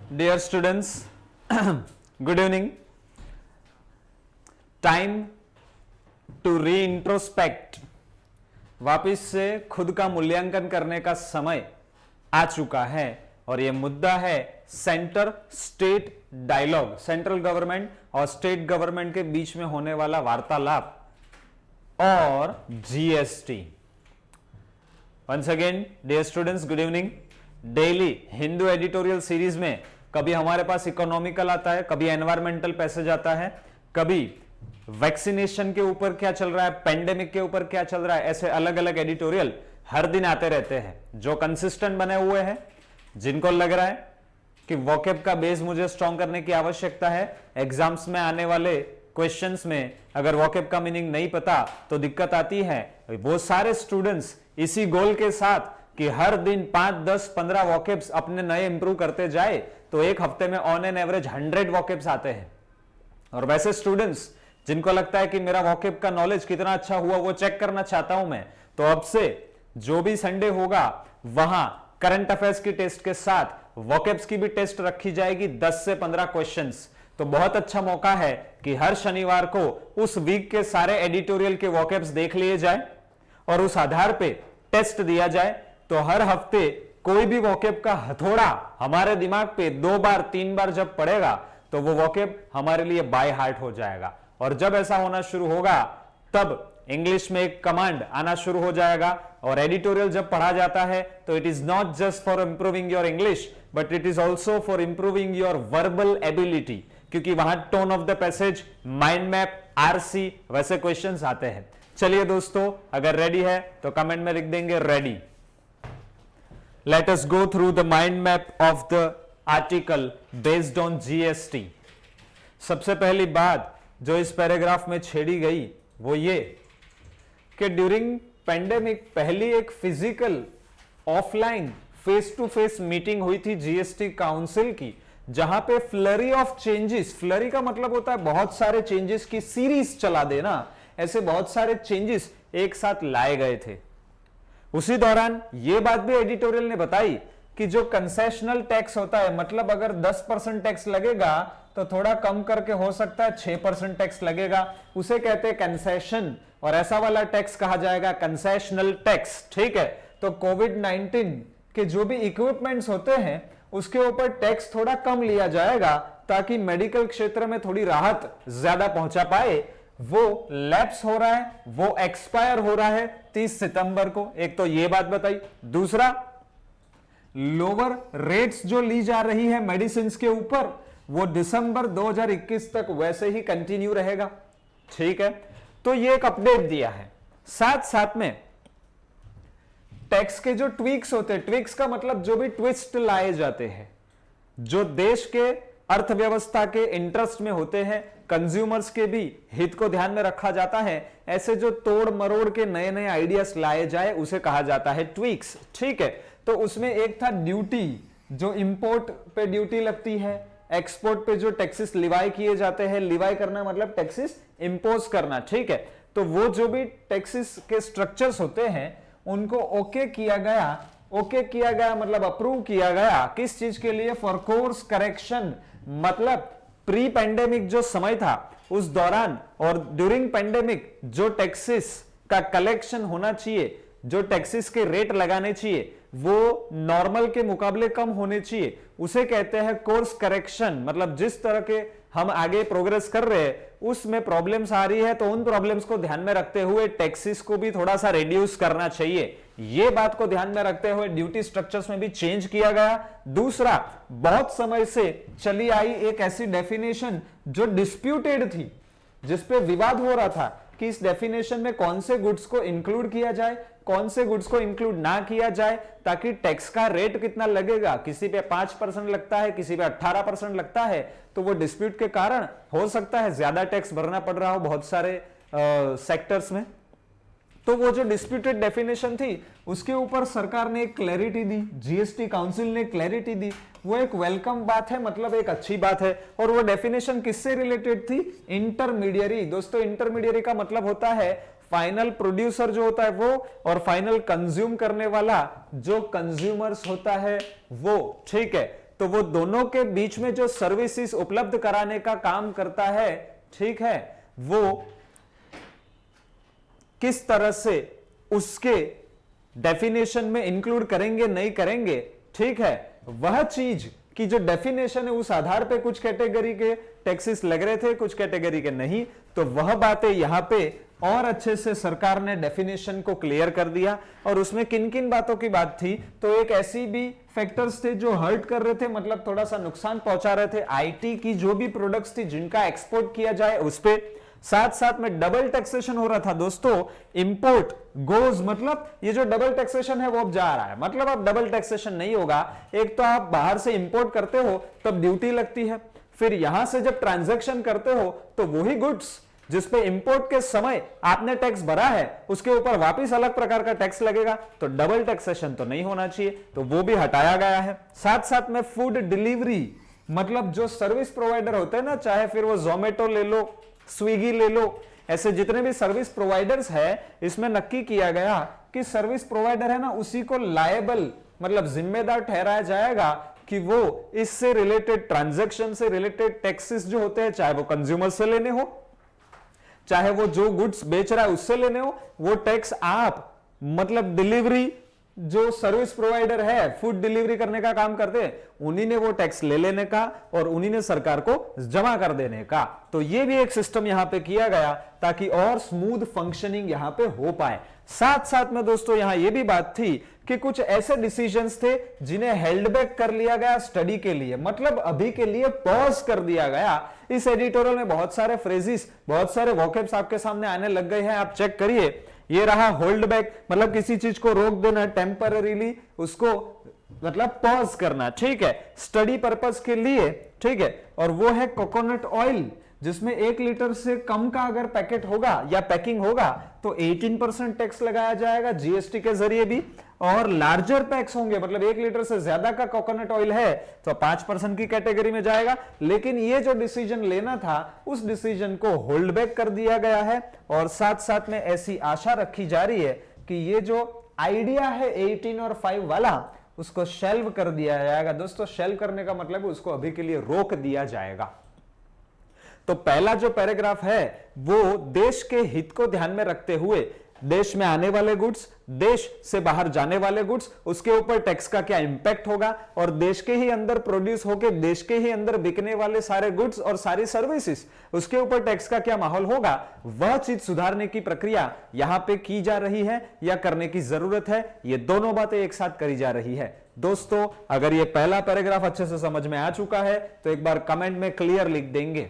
Dear students, good evening. Time to reintrospect. वापिस से खुद का मूल्यांकन करने का समय आ चुका है और यह मुद्दा है centre state dialogue, central government और स्टेट गवर्नमेंट के बीच में होने वाला वार्तालाप और GST. Once again dear students, good evening. Daily Hindu editorial series में कभी हमारे पास इकोनॉमिकल आता है, कभी एनवायरमेंटल पैसेज आता है, कभी वैक्सीनेशन के ऊपर क्या चल रहा है, पेंडेमिक के ऊपर क्या चल रहा है, ऐसे अलग अलग एडिटोरियल हर दिन आते रहते हैं. जो कंसिस्टेंट बने हुए हैं, जिनको लग रहा है कि वोकैब का बेस मुझे स्ट्रॉन्ग करने की आवश्यकता है, एग्जाम्स में आने वाले क्वेश्चंस में अगर वोकैब का मीनिंग नहीं पता तो दिक्कत आती है, वो सारे स्टूडेंट्स इसी गोल के साथ कि हर दिन 5, 10, 15 वोकैब्स अपने नए इंप्रूव करते जाए तो एक हफ्ते में ऑन एन एवरेज 100 वोकैब्स आते हैं. और वैसे स्टूडेंट्स जिनको लगता है कि मेरा वोकैब का नॉलेज कितना अच्छा हुआ वो चेक करना चाहता हूं मैं, तो अब से जो भी संडे होगा वहां करंट अफेयर्स की टेस्ट के साथ वोकैब्स की भी टेस्ट रखी जाएगी, 10 से 15 क्वेश्चंस. तो बहुत अच्छा मौका है कि हर शनिवार को उस वीक के सारे एडिटोरियल के वोकैब्स देख लिए जाए और उस आधार पे टेस्ट दिया जाए. तो हर हफ्ते कोई भी वोकैब का हथौड़ा हमारे दिमाग पे 2 बार 3 बार जब पड़ेगा तो वो वोकैब हमारे लिए बाय हार्ट हो जाएगा. और जब ऐसा होना शुरू होगा तब इंग्लिश में एक कमांड आना शुरू हो जाएगा. और एडिटोरियल जब पढ़ा जाता है तो it is not just for improving your English but it is also for improving your verbal ability, क्योंकि वहां tone of the passage, mind map, RC वैसे क्वेश्चंस आते हैं. चलिए दोस्तों, अगर रेडी है तो कमेंट में लिख देंगे ready. Let us go through the mind map of the article based on GST. सबसे पहली बात जो इस पैराग्राफ में छेड़ी गई वो ये कि ड्यूरिंग पेंडेमिक पहली एक physical offline face to face meeting हुई थी जीएसटी काउंसिल की, जहां पे फ्लरी ऑफ चेंजेस, फ्लरी का मतलब होता है बहुत सारे चेंजेस की सीरीज चला देना, ऐसे बहुत सारे चेंजेस एक साथ लाए गए थे. उसी दौरान यह बात भी एडिटोरियल ने बताई कि जो कंसेशनल टैक्स होता है, मतलब अगर 10% टैक्स लगेगा तो थोड़ा कम करके हो सकता है 6% टैक्स लगेगा, उसे कहते हैं कंसेशन, और ऐसा वाला टैक्स कहा जाएगा कंसेशनल टैक्स. ठीक है, तो कोविड-19 के जो भी इक्विपमेंट्स होते हैं उसके ऊपर टैक्स थोड़ा कम लिया जाएगा ताकि मेडिकल क्षेत्र में थोड़ी राहत ज्यादा पहुंचा पाए. वो लैप्स हो रहा है, वो एक्सपायर हो रहा है 30 सितंबर को. एक तो ये बात बताई. दूसरा, लोअर रेट्स जो ली जा रही है मेडिसिन के ऊपर वो दिसंबर 2021 तक वैसे ही कंटिन्यू रहेगा. ठीक है, तो ये एक अपडेट दिया है. साथ साथ में टैक्स के जो ट्विक्स होते हैं, ट्विक्स का मतलब जो भी ट्विस्ट लाए जाते हैं जो देश के अर्थव्यवस्था के इंटरेस्ट में होते हैं, कंज्यूमर्स के भी हित को ध्यान में रखा जाता है, ऐसे जो तोड़ मरोड़ के नए नए आइडियाज लाए जाए उसे कहा जाता है ट्विक्स. ठीक है, तो उसमें एक था ड्यूटी, जो इंपोर्ट पे ड्यूटी लगती है, एक्सपोर्ट पे जो टैक्सेस लिवाई किए जाते हैं, लिवाई करना मतलब टैक्सेस इंपोज करना. ठीक है, तो वो जो भी टैक्सेस के स्ट्रक्चर्स होते हैं उनको ओके किया गया. ओके किया गया मतलब अप्रूव किया गया. किस चीज के लिए? फॉर कोर्स करेक्शन, मतलब प्री पेंडेमिक जो समय था उस दौरान और ड्यूरिंग पेंडेमिक जो टैक्सेस का कलेक्शन होना चाहिए, जो टैक्सेस के रेट लगाने चाहिए वो नॉर्मल के मुकाबले कम होने चाहिए, उसे कहते हैं कोर्स करेक्शन. मतलब जिस तरह के हम आगे प्रोग्रेस कर रहे हैं उसमें प्रॉब्लम्स आ रही है तो उन प्रॉब्लम्स को ध्यान में रखते हुए टैक्सेस को भी थोड़ा सा रिड्यूस करना चाहिए. ये बात को ध्यान में रखते हुए ड्यूटी स्ट्रक्चर्स में भी चेंज किया गया. दूसरा, बहुत समय से चली आई एक ऐसी डेफिनेशन जो डिस्प्यूटेड थी, जिसपे विवाद हो रहा था कि इस डेफिनेशन में कौन से गुड्स को इंक्लूड किया जाए, कौन से गुड्स को इंक्लूड ना किया जाए, ताकि टैक्स का रेट कितना लगेगा. किसी पे 5% लगता है, किसी पे 18% लगता है, तो वो डिस्प्यूट के कारण हो सकता है ज्यादा टैक्स भरना पड़ रहा हो बहुत सारे सेक्टर्स में. तो वो जो डिस्प्यूटेड डेफिनेशन थी उसके ऊपर सरकार ने एक क्लैरिटी दी, जीएसटी काउंसिल ने क्लैरिटी दी. वो एक वेलकम बात है, मतलब एक अच्छी बात है. और वो डेफिनेशन किससे रिलेटेड थी? इंटरमीडियरी. दोस्तों, इंटरमीडियरी का मतलब होता है फाइनल प्रोड्यूसर जो होता है वो और फाइनल कंज्यूम करने वाला जो कंज्यूमर्स होता है वो. ठीक है, तो वो दोनों के बीच में जो सर्विसेज उपलब्ध कराने का काम करता है, ठीक है, वो किस तरह से उसके डेफिनेशन में इंक्लूड करेंगे नहीं करेंगे, ठीक है, वह चीज कि जो डेफिनेशन है उस आधार पे कुछ कैटेगरी के टैक्सेस लग रहे थे, कुछ कैटेगरी के नहीं, तो वह बातें यहां पे और अच्छे से सरकार ने डेफिनेशन को क्लियर कर दिया। और उसमें किन किन बातों की बात थी, तो एक ऐसी भी फैक्टर्स थे जो हर्ट कर रहे थे, मतलब थोड़ा सा नुकसान पहुंचा रहे थे आईटी की जो भी प्रोडक्ट्स थी जिनका एक्सपोर्ट किया जाए उस पे। साथ साथ में डबल टैक्सेशन हो रहा था दोस्तों, इंपोर्ट गोज, मतलब ये जो डबल टैक्सेशन है वो अब जा रहा है, मतलब अब डबल टैक्सेशन नहीं होगा। एक तो आप बाहर से इंपोर्ट करते हो तब ड्यूटी लगती है, फिर यहां से जब ट्रांजैक्शन करते हो तो वही गुड्स जिसपे इंपोर्ट के समय आपने टैक्स भरा है उसके ऊपर वापस अलग प्रकार का टैक्स लगेगा, तो डबल टैक्सेशन तो नहीं होना चाहिए, तो वो भी हटाया गया है। साथ साथ में फूड डिलीवरी, मतलब जो सर्विस प्रोवाइडर होते हैं ना, चाहे फिर वो जोमेटो ले लो, स्विगी ले लो, ऐसे जितने भी सर्विस प्रोवाइडर्स है, इसमें नक्की किया गया कि सर्विस प्रोवाइडर है ना उसी को लायबल, मतलब जिम्मेदार ठहराया जाएगा कि वो इससे रिलेटेड ट्रांजैक्शन से रिलेटेड टैक्सेस जो होते हैं, चाहे वो कंज्यूमर से लेने हो, चाहे वो जो गुड्स बेच रहा है उससे लेने हो, वो टैक्स आप, मतलब डिलीवरी जो सर्विस प्रोवाइडर है, फूड डिलीवरी करने का काम करते हैं, उन्हीं ने वो टैक्स ले लेने का और उन्हीं ने सरकार को जमा कर देने का। तो ये भी एक सिस्टम यहां पे किया गया ताकि और स्मूथ फंक्शनिंग यहां पे हो पाए। साथ साथ में दोस्तों यहां ये भी बात थी कि कुछ ऐसे डिसीजंस थे जिन्हें हेल्ड बैक कर लिया गया स्टडी के लिए, मतलब अभी के लिए पॉज कर दिया गया। इस एडिटोरियल में बहुत सारे फ्रेजेस, बहुत सारे वोकैब्स आपके सामने आने लग गए हैं, आप चेक करिए। ये रहा होल्ड बैक, मतलब किसी चीज को रोक देना टेम्पररीली, उसको मतलब पॉज करना, ठीक है, स्टडी पर्पस के लिए, ठीक है। और वो है कोकोनट ऑयल, जिसमें 1 लीटर से कम का अगर पैकेट होगा या पैकिंग होगा तो 18% टैक्स लगाया जाएगा जीएसटी के जरिए भी, और लार्जर पैक्स होंगे, मतलब 1 लीटर से ज्यादा का कोकोनट ऑयल है तो 5% की कैटेगरी में जाएगा। लेकिन ये जो डिसीजन लेना था उस डिसीजन को होल्ड बैक कर दिया गया है, और साथ साथ में ऐसी आशा रखी जा रही है कि ये जो आइडिया है 18 और 5 वाला, उसको शेल्व कर दिया जाएगा। दोस्तों शेल्व करने का मतलब उसको अभी के लिए रोक दिया जाएगा। तो पहला जो पैराग्राफ है वो देश के हित को ध्यान में रखते हुए देश में आने वाले गुड्स, देश से बाहर जाने वाले गुड्स, उसके ऊपर टैक्स का क्या इंपैक्ट होगा, और देश के ही अंदर प्रोड्यूस होकर देश के ही अंदर बिकने वाले सारे गुड्स और सारी सर्विसेज, उसके ऊपर टैक्स का क्या माहौल होगा, वह चीज सुधारने की प्रक्रिया यहां पे की जा रही है या करने की जरूरत है। ये दोनों बातें एक साथ करी जा रही है। दोस्तों अगर ये पहला पैराग्राफ अच्छे से समझ में आ चुका है तो एक बार कमेंट में क्लियर लिख देंगे।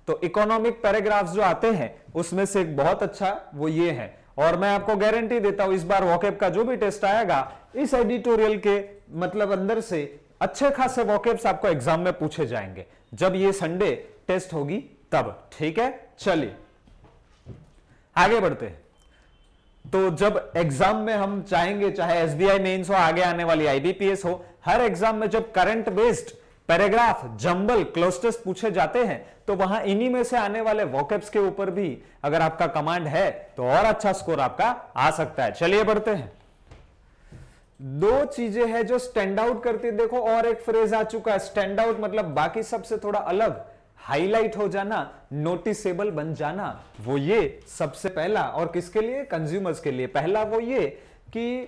तो इकोनॉमिक पैराग्राफ्स जो आते हैं उसमें से एक बहुत अच्छा वो ये है, और मैं आपको गारंटी देता हूं इस बार वोकैब का जो भी टेस्ट आएगा इस एडिटोरियल के मतलब अंदर से अच्छे खासे वोकैब्स आपको एग्जाम में पूछे जाएंगे, जब ये संडे टेस्ट होगी तब, ठीक है। चलिए आगे बढ़ते हैं। तो जब एग्जाम में हम चाहेंगे, चाहे एसबीआई मेंस हो, आगे आने वाली आईबीपीएस हो, हर एग्जाम में जब current based paragraph, jumble, Klosters पूछे जाते हैं तो वहां इन्हीं में से आने वाले वोकैब्स के ऊपर भी अगर आपका कमांड है तो और अच्छा स्कोर आपका आ सकता है। चलिए बढ़ते हैं। 2 चीजें हैं जो स्टैंड आउट करती है। देखो और एक फ्रेज आ चुका है, स्टैंड आउट मतलब बाकी सबसे थोड़ा अलग, हाईलाइट हो जाना, नोटिसेबल बन जाना। वो ये सबसे पहला, और किसके लिए, कंज्यूमर्स के लिए। पहला वो ये कि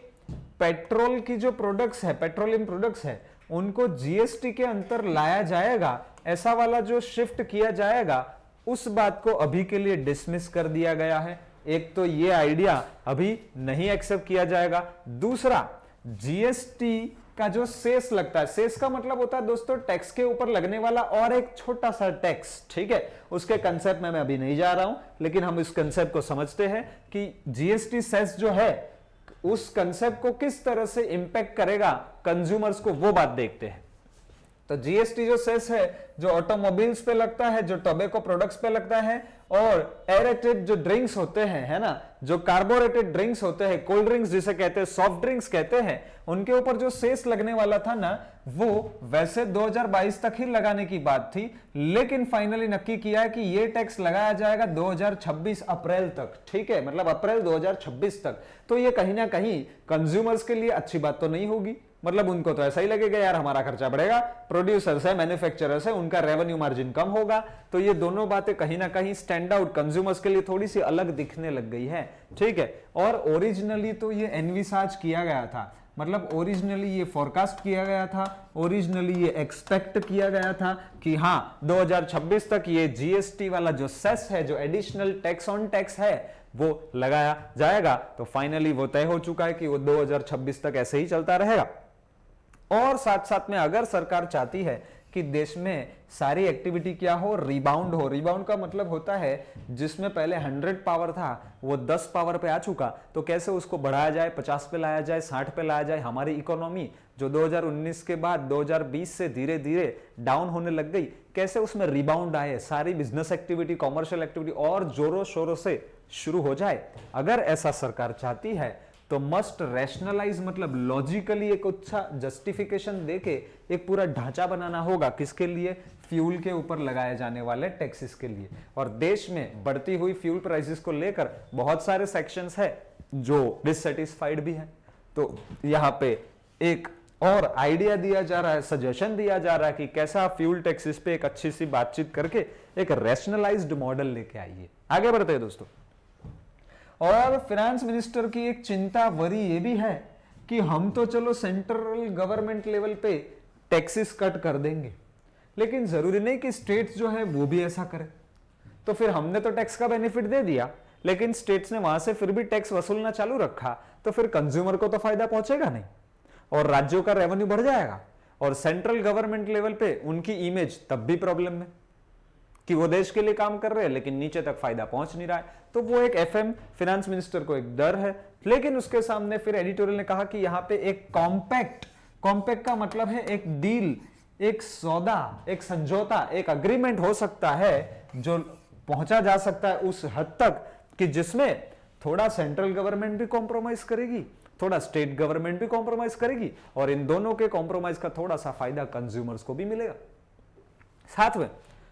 पेट्रोल की जो प्रोडक्ट्स है, पेट्रोलियम प्रोडक्ट्स है, उनको जीएसटी के अंतर लाया जाएगा, ऐसा वाला जो शिफ्ट किया जाएगा, उस बात को अभी के लिए डिसमिस कर दिया गया है। एक तो ये आइडिया अभी नहीं एक्सेप्ट किया जाएगा। दूसरा, जीएसटी का जो सेस लगता है, सेस का मतलब होता है दोस्तों टैक्स के ऊपर लगने वाला और एक छोटा सा टैक्स, ठीक है। उसके कंसेप्ट में मैं अभी नहीं जा रहा हूं, लेकिन हम इस कंसेप्ट को समझते हैं कि जीएसटी सेस जो है उस कंसेप्ट को किस तरह से इंपैक्ट करेगा कंज्यूमर्स को, वो बात देखते हैं। तो जीएसटी जो सेस है जो ऑटोमोबाइल्स पे लगता है, जो टोबैको प्रोडक्ट्स पे लगता है, और एरेटेड जो ड्रिंक्स होते हैं, है ना, जो कार्बोरेटेड ड्रिंक्स होते हैं, कोल्ड ड्रिंक्स जिसे कहते हैं, सॉफ्ट ड्रिंक्स कहते हैं, उनके ऊपर जो सेस लगने वाला था ना, वो वैसे 2022 तक ही लगाने की बात थी, लेकिन फाइनली नक्की किया है कि ये टैक्स लगाया जाएगा 2026 अप्रैल तक। ठीक है, मतलब अप्रैल 2026 तक। तो ये कहीं ना कहीं कंज्यूमर्स के लिए अच्छी बात तो नहीं होगी, मतलब उनको तो ऐसा ही लगेगा यार हमारा खर्चा बढ़ेगा, प्रोड्यूसर्स है, मैन्युफैक्चरर्स है, उनका रेवेन्यू मार्जिन कम होगा। तो ये दोनों बातें कहीं ना कहीं स्टैंड आउट कंज्यूमर्स के लिए थोड़ी सी अलग दिखने लग गई है। ठीक है, और ओरिजिनली तो ये एनविसाज किया गया था, मतलब ओरिजिनली ये फोरकास्ट किया गया था, ओरिजिनली ये एक्सपेक्ट किया गया था कि हाँ 2026 तक ये जीएसटी वाला जो सेस है, जो एडिशनल टैक्स ऑन टैक्स है, वो लगाया जाएगा। तो फाइनली वो तय हो चुका है कि वो 2026 तक ऐसे ही चलता रहेगा। और साथ साथ में अगर सरकार चाहती है कि देश में सारी एक्टिविटी क्या हो, रिबाउंड हो, रिबाउंड का मतलब होता है जिसमें पहले 100 पावर था वो 10 पावर पे आ चुका, तो कैसे उसको बढ़ाया जाए, 50 पे लाया जाए, 60 पे लाया जाए। हमारी इकोनॉमी जो 2019 के बाद 2020 से धीरे धीरे डाउन होने लग गई, कैसे उसमें रिबाउंड आए, सारी बिजनेस एक्टिविटी, कॉमर्शियल एक्टिविटी और जोरों शोरों से शुरू हो जाए। अगर ऐसा सरकार चाहती है तो मस्ट रैशनलाइज, मतलब लॉजिकली एक अच्छा जस्टिफिकेशन देके एक पूरा ढांचा बनाना होगा। किसके लिए? फ्यूल के ऊपर लगाए जाने वाले टैक्सेस के लिए। और देश में बढ़ती हुई फ्यूल प्राइसेस को लेकर बहुत सारे सेक्शंस है जो डिससेटिस्फाइड भी है। तो यहाँ पे एक और आइडिया दिया जा रहा है, सजेशन दिया जा रहा है कि कैसा फ्यूल टैक्सेस पे एक अच्छी सी बातचीत करके एक रैशनलाइज्ड मॉडल लेके आइए। आगे बढ़ते हैं दोस्तों। और फाइनेंस मिनिस्टर की एक चिंता वरी ये भी है कि हम तो चलो सेंट्रल गवर्नमेंट लेवल पे टैक्सेस कट कर देंगे, लेकिन जरूरी नहीं कि स्टेट्स जो है वो भी ऐसा करें। तो फिर हमने तो टैक्स का बेनिफिट दे दिया, लेकिन स्टेट्स ने वहां से फिर भी टैक्स वसूलना चालू रखा, तो फिर कंज्यूमर को तो फायदा पहुंचेगा नहीं, और राज्यों का रेवेन्यू बढ़ जाएगा, और सेंट्रल गवर्नमेंट लेवल पे उनकी इमेज तब भी प्रॉब्लम में कि वो देश के लिए काम कर रहे हैं लेकिन नीचे तक फायदा पहुंच नहीं रहा है। तो वो एक एफएम फाइनेंस मिनिस्टर को एक डर है। लेकिन उसके सामने फिर एडिटोरियल ने कहा कि यहां पे एक कॉम्पैक्ट, कॉम्पैक्ट का मतलब है एक डील, एक सौदा, एक समझौता, एक अग्रीमेंट हो सकता है जो पहुंचा जा सकता है उस हद तक कि जिसमें थोड़ा सेंट्रल गवर्नमेंट भी कॉम्प्रोमाइज करेगी, थोड़ा स्टेट गवर्नमेंट भी कॉम्प्रोमाइज करेगी, और इन दोनों के कॉम्प्रोमाइज का थोड़ा सा फायदा कंज्यूमर्स को भी मिलेगा।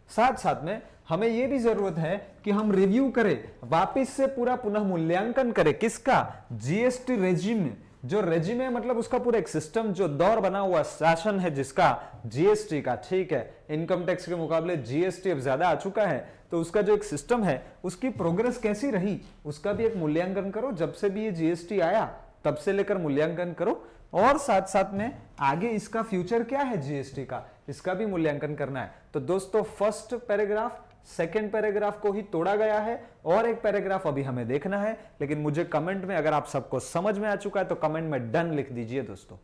साथ साथ में हमें यह भी जरूरत है कि हम रिव्यू करें, वापस से पूरा पुनः मूल्यांकन करें। किसका? GST regime. जो रेजिम है मतलब उसका पूरा एक सिस्टम, जो दौर बना हुआ शासन है जिसका जीएसटी का, ठीक है, इनकम टैक्स के मुकाबले जीएसटी अब ज्यादा आ चुका है, तो उसका जो एक सिस्टम है उसकी प्रोग्रेस कैसी रही उसका भी एक मूल्यांकन करो। जब से भी ये जीएसटी आया तब से लेकर मूल्यांकन करो, और साथ साथ में आगे इसका फ्यूचर क्या है जीएसटी का, इसका भी मूल्यांकन करना है। तो दोस्तों फर्स्ट पैराग्राफ सेकंड पैराग्राफ को ही तोड़ा गया है, और एक पैराग्राफ अभी हमें देखना है। लेकिन मुझे कमेंट में, अगर आप सबको समझ में आ चुका है तो कमेंट में डन लिख दीजिए दोस्तों।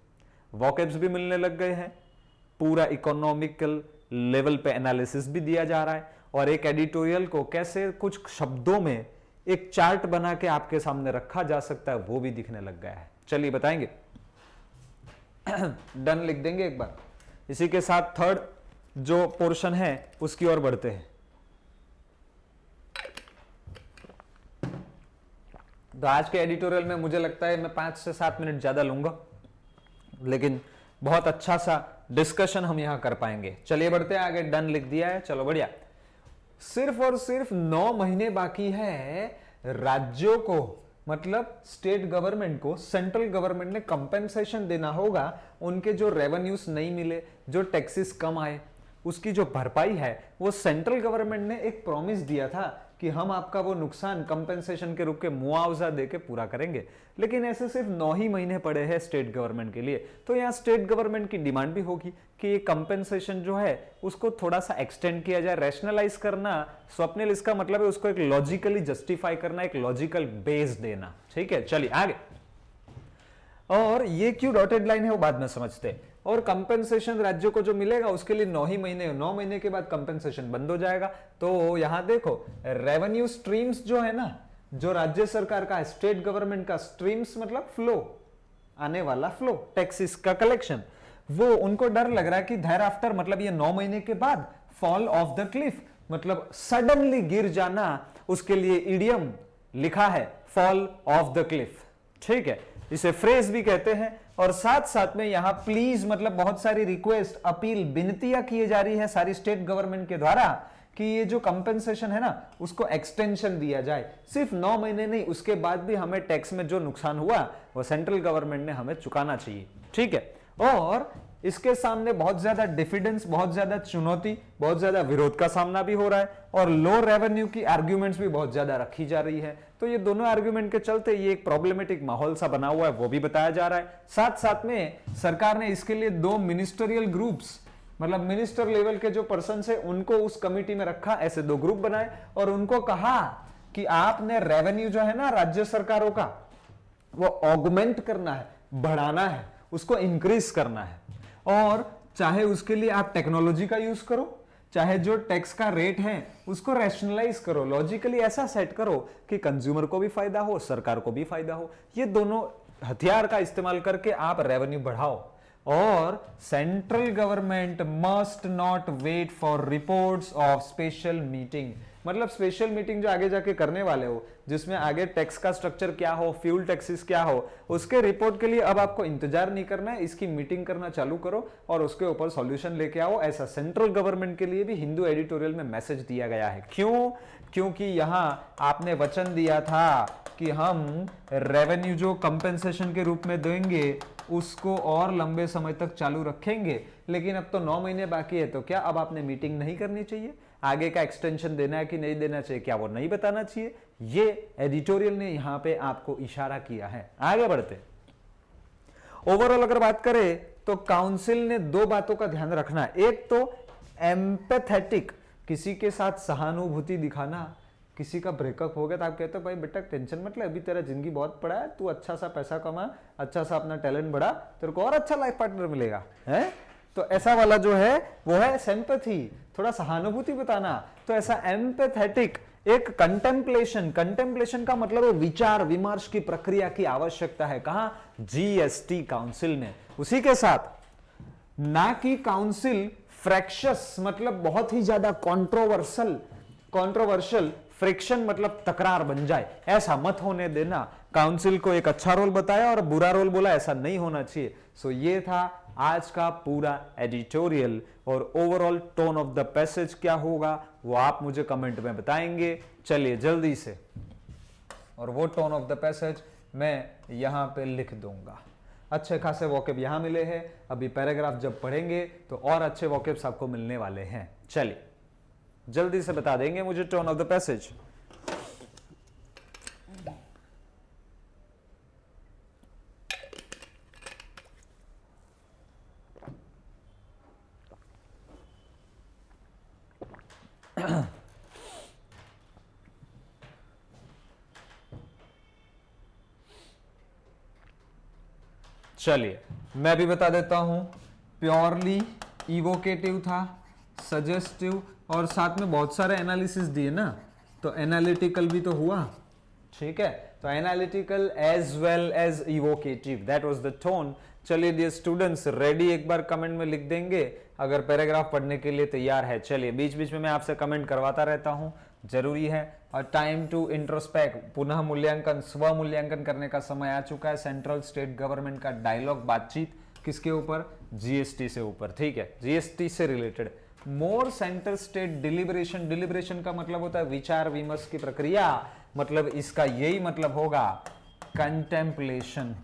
वोकैब्स भी मिलने लग गए हैं, पूरा इकोनॉमिकल लेवल पे एनालिसिस भी दिया जा रहा है, और एक एडिटोरियल को कैसे कुछ शब्दों में एक चार्ट बना के आपके सामने रखा जा सकता है वो भी दिखने लग गया है। चलिए बताएंगे। डन लिख देंगे एक बार। इसी के साथ थर्ड जो पोर्शन है उसकी ओर बढ़ते हैं। तो आज के एडिटोरियल में मुझे लगता है मैं 5 से 7 मिनट ज्यादा लूंगा, लेकिन बहुत अच्छा सा डिस्कशन हम यहां कर पाएंगे। चलिए बढ़ते हैं आगे। डन लिख दिया है, चलो बढ़िया। सिर्फ और सिर्फ 9 महीने बाकी है राज्यों को, मतलब स्टेट गवर्नमेंट को सेंट्रल गवर्नमेंट ने कंपेंसेशन देना होगा। उनके जो रेवेन्यूज नहीं मिले, जो टैक्सेस कम आए, उसकी जो भरपाई है वो सेंट्रल गवर्नमेंट ने एक प्रॉमिस दिया था कि हम आपका वो नुकसान कंपेंसेशन के रूप में मुआवजा देके पूरा करेंगे। लेकिन ऐसे सिर्फ 9 ही महीने पड़े हैं स्टेट गवर्नमेंट के लिए, तो यहाँ स्टेट गवर्नमेंट की डिमांड भी होगी कि ये कंपेंसेशन जो है उसको थोड़ा सा एक्सटेंड किया जाए, रैशनलाइज करना। स्वप्निल, इसका मतलब है उसको एक लॉजिकली जस्टिफाई करना, एक लॉजिकल बेस देना। ठीक है, चलिए आगे। और ये क्यों डॉटेड लाइन है वो बाद में समझते हैं। और कंपेंसेशन राज्यों को जो मिलेगा उसके लिए 9 ही महीने, 9 महीने के बाद कंपेंसेशन बंद हो जाएगा। तो यहां देखो रेवेन्यू स्ट्रीम्स जो है ना, जो राज्य सरकार का, स्टेट गवर्नमेंट का, स्ट्रीम्स मतलब फ्लो, आने वाला फ्लो, टैक्सेस का कलेक्शन, वो उनको डर लग रहा है कि देयर आफ्टर, मतलब ये 9 महीने के बाद फॉल ऑफ द क्लिफ, मतलब सडनली गिर जाना, उसके लिए इडियम लिखा है फॉल ऑफ द क्लिफ। ठीक है, इसे फ्रेज भी कहते हैं। और साथ साथ में यहां प्लीज मतलब बहुत सारी रिक्वेस्ट, अपील, विनतियां की जा रही है सारी स्टेट गवर्नमेंट के द्वारा कि ये जो कंपेंसेशन है ना उसको एक्सटेंशन दिया जाए, सिर्फ 9 महीने नहीं, उसके बाद भी हमें टैक्स में जो नुकसान हुआ वो सेंट्रल गवर्नमेंट ने हमें चुकाना चाहिए। ठीक है, और इसके सामने बहुत ज्यादा डिफिडेंस, बहुत ज्यादा चुनौती, बहुत ज्यादा विरोध का सामना भी हो रहा है, और लो रेवेन्यू की आर्ग्यूमेंट्स भी बहुत ज्यादा रखी जा रही है। तो ये दोनों आर्ग्यूमेंट के चलते ये एक प्रॉब्लमेटिक माहौल सा बना हुआ है, वो भी बताया जा रहा है। साथ साथ में सरकार ने इसके लिए 2 मिनिस्टरियल ग्रुप्स, मतलब मिनिस्टर लेवल के जो पर्सन है उनको उस कमिटी में रखा, ऐसे 2 ग्रुप बनाए और उनको कहा कि आपने रेवेन्यू जो है ना राज्य सरकारों का वो ऑगमेंट करना है, बढ़ाना है, उसको इंक्रीज करना है, और चाहे उसके लिए आप टेक्नोलॉजी का यूज करो, चाहे जो टैक्स का रेट है उसको रैशनलाइज करो, लॉजिकली ऐसा सेट करो कि कंज्यूमर को भी फायदा हो, सरकार को भी फायदा हो। ये दोनों हथियार का इस्तेमाल करके आप रेवेन्यू बढ़ाओ। और central government must not wait for reports of special meeting, मतलब स्पेशल मीटिंग जो आगे जाके करने वाले हो, जिसमें आगे टैक्स का स्ट्रक्चर क्या हो, फ्यूल टैक्सेस क्या हो, उसके रिपोर्ट के लिए अब आपको इंतजार नहीं करना है, इसकी मीटिंग करना चालू करो और उसके ऊपर सॉल्यूशन लेके आओ। ऐसा सेंट्रल गवर्नमेंट के लिए भी हिंदू एडिटोरियल में मैसेज दिया गया है। क्यों? क्योंकि यहां आपने वचन दिया था कि हम रेवेन्यू जो कंपेंसेशन के रूप में देंगे उसको और लंबे समय तक चालू रखेंगे, लेकिन अब तो 9 महीने बाकी है, तो क्या अब आपने मीटिंग नहीं करनी चाहिए? आगे का एक्सटेंशन देना है कि नहीं देना चाहिए, क्या वो नहीं बताना चाहिए? ये एडिटोरियल ने यहां पे आपको इशारा किया है। आगे बढ़ते, ओवरऑल अगर बात करें तो काउंसिल ने 2 बातों का ध्यान रखना है। एक तो एम्पैथेटिक, किसी के साथ सहानुभूति दिखाना। किसी का ब्रेकअप हो गया तो आप कहते हो भाई बेटा टेंशन मत ले, अभी तेरा जिंदगी बहुत बड़ा है, तू अच्छा सा पैसा कमा, अच्छा सा अपना टैलेंट बढ़ा, तेरे को और अच्छा लाइफ पार्टनर मिलेगा, है? तो ऐसा वाला जो है वो है सिंपैथी, थोड़ा सहानुभूति बताना। तो ऐसा एम्पैथेटिक एक कंटेम्पलेशन, कंटेम्पलेशन का मतलब है विचार विमर्श की प्रक्रिया की आवश्यकता है। कहां? जीएसटी काउंसिल ने। उसी के साथ ना कि काउंसिल फ्रैक्शस, मतलब बहुत ही ज्यादा कॉन्ट्रोवर्शियल, फ्रिक्शन मतलब तकरार बन जाए, ऐसा मत होने देना। काउंसिल को एक अच्छा रोल बताया और बुरा रोल बोला, ऐसा नहीं होना चाहिए। सो ये था आज का पूरा एडिटोरियल, और overall tone of the passage क्या होगा वो आप मुझे कमेंट में बताएंगे। चलिए जल्दी से, और वो टोन ऑफ द पैसेज मैं यहां पे लिख दूंगा। अच्छे खासे वोकेब यहां मिले हैं, अभी पैराग्राफ जब पढ़ेंगे तो और अच्छे वोकेब्स आपको मिलने वाले हैं। चलिए जल्दी से बता देंगे मुझे टोन ऑफ द पैसेज। चलिए मैं भी बता देता हूं, प्योरली इवोकेटिव था, सजेस्टिव, और साथ में बहुत सारे एनालिसिस दिए ना, तो एनालिटिकल भी तो हुआ। ठीक है, तो analytical as well as evocative, that was the tone. चलिए डियर स्टूडेंट्स, रेडी एक बार कमेंट में लिख देंगे अगर पैराग्राफ पढ़ने के लिए तैयार है। चलिए बीच बीच में मैं आपसे कमेंट करवाता रहता हूं, जरूरी है। और टाइम टू इंट्रोस्पेक्ट, पुनः मूल्यांकन, स्व मूल्यांकन करने का समय आ चुका है। सेंट्रल स्टेट गवर्नमेंट का डायलॉग, बातचीत किसके ऊपर? जीएसटी से ऊपर। ठीक है, जीएसटी से रिलेटेड। मोर सेंटर स्टेट डिलिबरेशन, डिलिबरेशन का मतलब होता है विचार विमर्श की प्रक्रिया, मतलब इसका यही मतलब होगा कंटेम्पलेशन।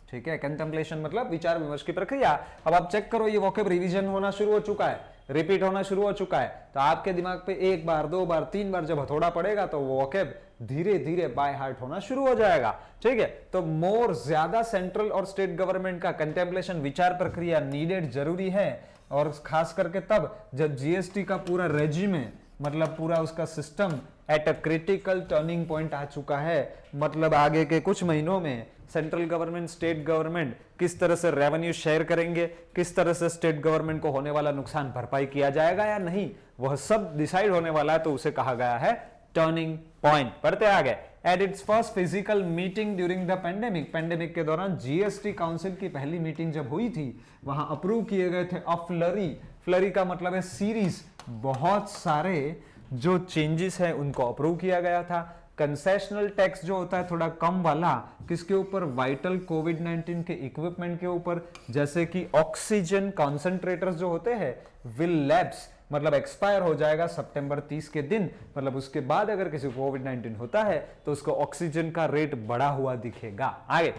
ठीक है, कंटेम्पलेशन मतलब विचार विमर्श की प्रक्रिया। अब आप चेक करो, ये वोकेब रिवीजन होना शुरू हो चुका है, रिपीट होना शुरू हो चुका है, तो आपके दिमाग पे 1 बार 2 बार 3 बार जब हथौड़ा पड़ेगा तो वो वोकेब धीरे धीरे बाय हार्ट होना शुरू हो जाएगा। ठीक है, तो मोर ज्यादा सेंट्रल और स्टेट गवर्नमेंट का कंटेम्पलेशन, विचार प्रक्रिया नीडेड, जरूरी है। और खास करके तब जब जीएसटी का पूरा रेजिम है, मतलब पूरा उसका system at a critical turning point आ चुका है। मतलब आगे के कुछ महीनों में सेंट्रल गवर्नमेंट, स्टेट गवर्नमेंट किस तरह से रेवेन्यू शेयर करेंगे, किस तरह से स्टेट गवर्नमेंट को होने वाला नुकसान भरपाई किया जाएगा या नहीं, वह सब डिसाइड होने वाला है। तो उसे कहा गया है टर्निंग पॉइंट। पढ़ते आगे। At its first physical meeting during the pandemic, pandemic के दौरान जीएसटी काउंसिल की पहली मीटिंग जब हुई थी, वहां अप्रूव किए गए थे अ फ्लरी फ्लरी का मतलब है सीरीज, बहुत सारे जो चेंजेस है उनको अप्रूव किया गया था। कंसेशनल टैक्स जो होता है थोड़ा कम वाला, किसके ऊपर? वाइटल कोविड-19 के इक्विपमेंट के ऊपर, जैसे कि ऑक्सीजन कॉन्सेंट्रेटर्स जो होते हैं विल लैप्स, मतलब एक्सपायर हो जाएगा सितंबर 30 के दिन, मतलब उसके बाद अगर किसी को कोविड-19 होता है तो उसको ऑक्सीजन का रेट बढ़ा हुआ दिखेगा। आगे,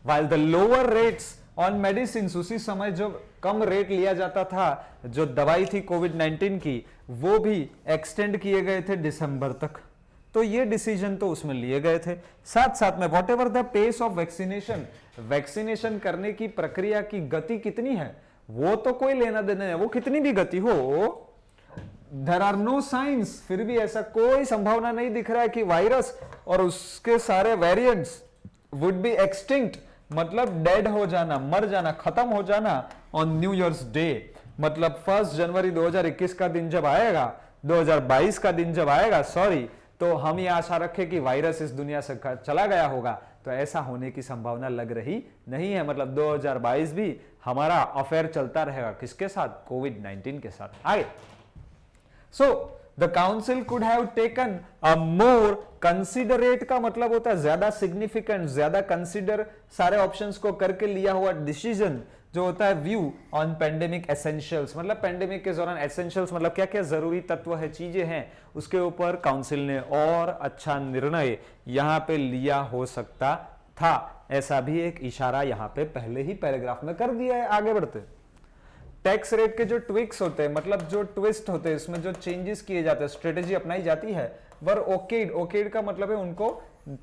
while the lower rates on medicines, उसी समय जो कम रेट लिया जाता था जो दवाई थी कोविड-19 की, वो भी एक्सटेंड किए गए थे दिसंबर तक। तो ये डिसीजन तो उसमें लिए गए थे। साथ साथ में whatever the pace of vaccination, vaccination करने की प्रक्रिया की गति कितनी है वो तो कोई लेना देना है, वो कितनी भी गति हो, देयर आर नो साइंस, फिर भी ऐसा कोई संभावना नहीं दिख रहा है कि वायरस और उसके सारे वेरिएंट्स वुड बी एक्सटिंक्ट, मतलब डेड हो जाना, मर जाना, खत्म हो जाना ऑन न्यू ईयर्स डे, मतलब 1 जनवरी 2021 का दिन जब आएगा, 2022 का दिन जब आएगा, सॉरी, तो हम ये आशा रखें कि वायरस इस दुनिया से चला गया होगा, तो ऐसा होने की संभावना लग रही नहीं है। मतलब 2022 भी हमारा अफेयर चलता रहेगा, किसके साथ? कोविड-19 के साथ। आगे, so the council could have taken a more considerate, का मतलब होता है ज्यादा सिग्निफिकेंट, ज्यादा कंसिडर सारे ऑप्शंस को करके लिया हुआ डिसीजन जो होता है व्यू ऑन पेंडेमिक एसेंशियल्स, मतलब पेंडेमिक के दौरान एसेंशियल्स मतलब क्या क्या जरूरी तत्व है, चीजें हैं, उसके ऊपर काउंसिल ने और अच्छा निर्णय यहां पे लिया हो सकता था। ऐसा भी एक इशारा यहां पे पहले ही पैराग्राफ में कर दिया है। आगे बढ़ते, टैक्स रेट के जो ट्विक्स होते हैं, मतलब जो ट्विस्ट होते हैं, इसमें जो चेंजेस किए जाते हैं, स्ट्रेटेजी अपनाई जाती है, वर ओकेड, ओकेड का मतलब है उनको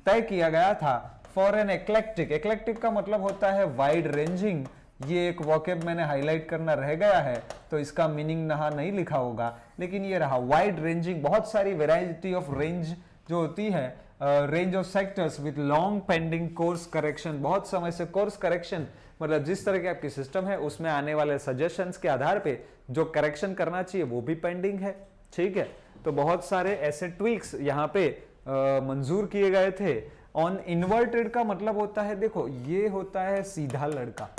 तय किया गया था फॉर एन एक्लेक्टिक, एक्लेक्टिक का मतलब होता है वाइड रेंजिंग, ये एक वॉकेब मैंने हाईलाइट करना रह गया है तो इसका मीनिंग नहा नहीं लिखा होगा, लेकिन ये रहा वाइड रेंजिंग, बहुत सारी वेराइटी ऑफ रेंज जो होती है, range of sectors with long pending course correction, बहुत समय से कोर्स करेक्शन, मतलब जिस तरह के आपकी सिस्टम है उसमें आने वाले सजेशंस के आधार पे जो करेक्शन करना चाहिए वो भी पेंडिंग है। ठीक है, तो बहुत सारे ऐसे ट्वीक्स यहाँ पे मंजूर किए गए थे। ऑन इन्वर्टेड का मतलब होता है, देखो ये होता है सीधा लड़का,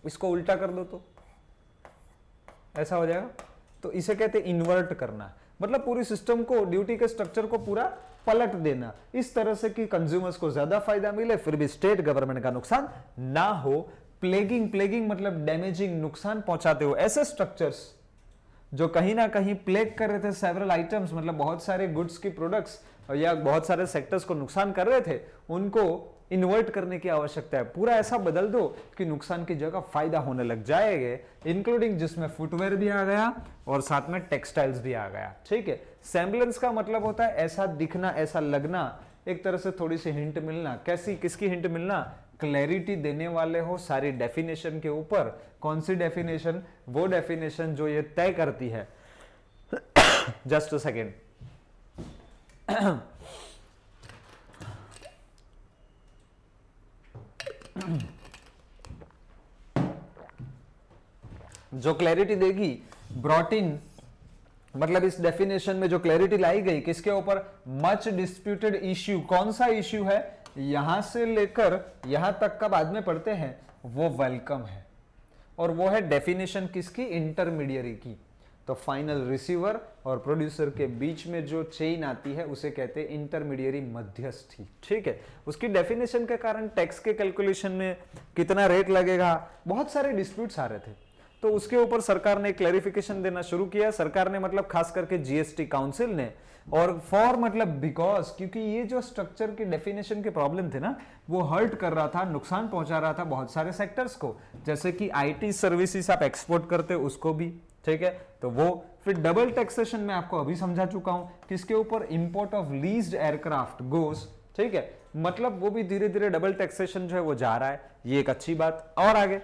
इसको उल्टा कर दो तो ऐसा हो जाएगा, तो इसे कहते हैं इन्वर्ट करना, मतलब पूरी सिस्टम को, ड्यूटी के स्ट्रक्चर को पूरा पलट देना इस तरह से कि कंज्यूमर्स को ज्यादा फायदा मिले फिर भी स्टेट गवर्नमेंट का नुकसान ना हो। प्लेगिंग, प्लेगिंग मतलब डैमेजिंग, नुकसान पहुंचाते हो, ऐसे स्ट्रक्चर्स जो कहीं ना कहीं प्लेग कर रहे थे सेवरल आइटम्स, मतलब बहुत सारे गुड्स की प्रोडक्ट्स या बहुत सारे सेक्टर्स को नुकसान कर रहे थे, उनको इन्वर्ट करने की आवश्यकता है, पूरा ऐसा बदल दो कि नुकसान की जगह फायदा होने लग जाएगा, इंक्लूडिंग जिसमें फुटवेयर भी आ गया और साथ में टेक्सटाइल्स भी आ गया। ठीक है, सेम्बलेंस का मतलब होता है ऐसा दिखना, ऐसा लगना, एक तरह से थोड़ी सी हिंट मिलना, कैसी, किसकी हिंट मिलना? क्लैरिटी देने वाले हो सारी डेफिनेशन के ऊपर। कौन सी डेफिनेशन? वो डेफिनेशन जो ये तय करती है जस्ट अ सेकेंड जो क्लैरिटी देगी, ब्रॉट इन, मतलब इस डेफिनेशन में जो क्लैरिटी लाई गई किसके ऊपर? Much disputed issue. कौन सा इश्यू है? यहां से लेकर यहां तक का बाद में पढ़ते हैं, वो वेलकम है, और वो है डेफिनेशन किसकी? इंटरमीडियरी की। तो फाइनल रिसीवर और प्रोड्यूसर के बीच में जो चेन आती है उसे कहते हैं इंटरमीडियरी, मध्यस्थी। ठीक है, उसकी डेफिनेशन के कारण टैक्स के कैलकुलेशन में कितना रेट लगेगा, बहुत सारे डिस्प्यूट्स आ रहे थे, तो उसके ऊपर सरकार ने क्लैरिफिकेशन देना शुरू किया। सरकार ने मतलब खास करके जीएसटी काउंसिल ने, और फॉर मतलब बिकॉज, क्योंकि ये जो स्ट्रक्चर की डेफिनेशन के प्रॉब्लम थे ना, वो हर्ट कर रहा था, नुकसान पहुंचा रहा था बहुत सारे सेक्टर्स को, जैसे कि आईटी सर्विसेज आप एक्सपोर्ट करते हो उसको भी। ठीक है, तो वो फिर डबल टैक्सेशन में आपको अभी समझा चुका हूं किसके ऊपर? इंपोर्ट ऑफ लीज्ड एयरक्राफ्ट गोस। ठीक है, मतलब वो भी धीरे धीरे डबल टैक्सेशन जो है वो जा रहा है, ये एक अच्छी बात। और आगे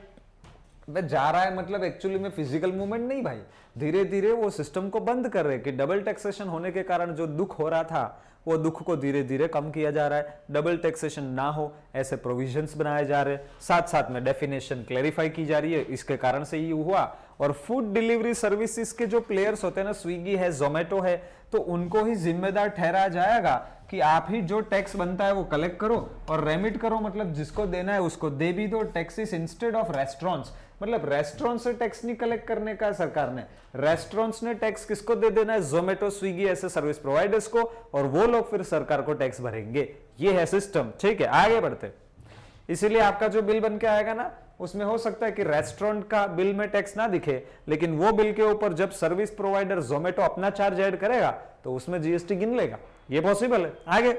जा रहा है मतलब एक्चुअली में फिजिकल मूवमेंट नहीं भाई, धीरे धीरे वो सिस्टम को बंद कर रहे हैं कि डबल टैक्सेशन होने के कारण जो दुख हो रहा था वो दुख को धीरे धीरे कम किया जा रहा है, डबल टैक्सेशन ना हो ऐसे प्रोविजंस बनाए जा रहे हैं, साथ साथ में डेफिनेशन क्लैरिफाई की जा रही है, इसके कारण से ये हुआ। और फूड डिलीवरी सर्विसेज के जो प्लेयर्स होते हैं ना, स्विगी है, जोमेटो है, तो उनको ही जिम्मेदार ठहराया जाएगा कि आप ही जो टैक्स बनता है वो कलेक्ट करो और रेमिट करो, मतलब जिसको देना है उसको दे भी दो। टैक्सेस इंस्टेड ऑफ रेस्टोरेंट्स, मतलब रेस्टोरेंट से टैक्स नहीं कलेक्ट करने का सरकार ने, रेस्टोरेंट्स ने टैक्स किसको दे देना है, जोमेटो स्विगी ऐसे सर्विस प्रोवाइडर्स को, और वो लोग फिर सरकार को टैक्स भरेंगे। ये है सिस्टम, ठीक है। आगे बढ़ते, इसीलिए आपका जो बिल बन के आएगा ना, उसमें हो सकता है कि रेस्टोरेंट का बिल में टैक्स ना दिखे, लेकिन वो बिल के ऊपर जब सर्विस प्रोवाइडर जोमेटो अपना चार्ज ऐड करेगा तो उसमें जीएसटी गिन लेगा। ये पॉसिबल है। आगे